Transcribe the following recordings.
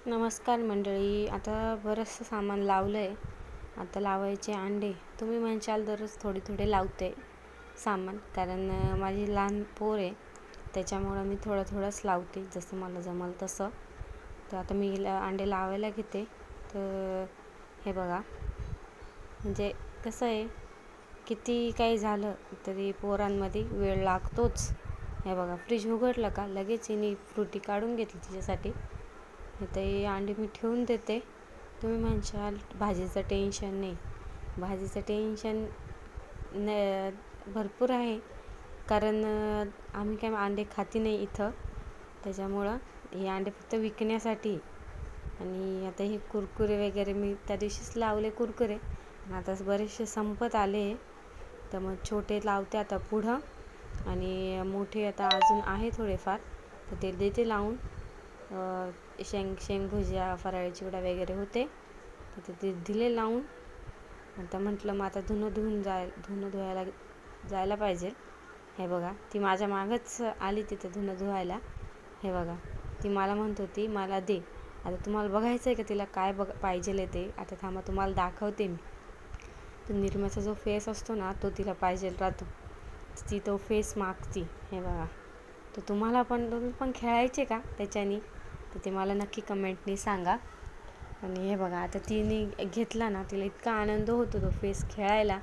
नमस्कार मंडळी. आता बरंचसं सामान लावलं आहे. आता लावायचे अंडे. तुम्ही म्हणशाल दररोज थोडे लावते सामान, कारण माझी लहान पोर आहे, त्याच्यामुळं मी थोडंच लावते, जसं मला जमल तसं. तर आता मी अंडे लावायला घेते. तर हे बघा, म्हणजे कसं आहे, किती काही झालं तरी पोरांमध्ये वेळ लागतोच. हे बघा, फ्रीज उघडलं का लगेच हिने फ्रुटी काढून घेतली तिच्यासाठी. ते अंडे मी ठेवून देते. तुम्ही म्हणशाल भाजीचं टेन्शन नाही. भाजीचं टेन्शन भरपूर आहे, कारण आम्ही काय अंडे खाती नाही इथं, त्याच्यामुळं हे अंडे फक्त विकण्यासाठी. आणि आता हे कुरकुरे वगैरे मी त्या दिवशीच लावले कुरकुरे, आता बरेचसे संपत आले. तर मग छोटे लावते आता पुढं, आणि मोठे आता अजून आहे थोडेफार, तर ते देते लावून. शेंग भुजिया, फराळी चिवडा वगैरे होते, तर ते दिले लावून. आता म्हटलं मग आता धुणं धुवायला जायला पाहिजे. हे बघा, ती माझ्या मागच आली तिथं धुणं धुवायला. हे बघा, ती मला म्हणत होती मला दे. आता तुम्हाला बघायचं आहे का तिला काय पाहिजे ते? आता थांबा, तुम्हाला दाखवते मी. तर निर्माचा जो फेस असतो ना, तो तिला पाहिजे राहतो. ती तो फेस मागती. हे बघा, तर तुम्ही पण खेळायचे का त्याच्यानी? तर ते मला नक्की कमेंटनी सांगा. आणि हे बघा, आता तिने घेतला ना, तिला इतका आनंद होतो तो फेस खेळायला.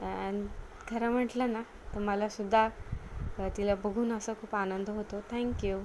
आणि खरं म्हटलं ना, तर मलासुद्धा तिला बघून असं खूप आनंद होतो. थँक्यू.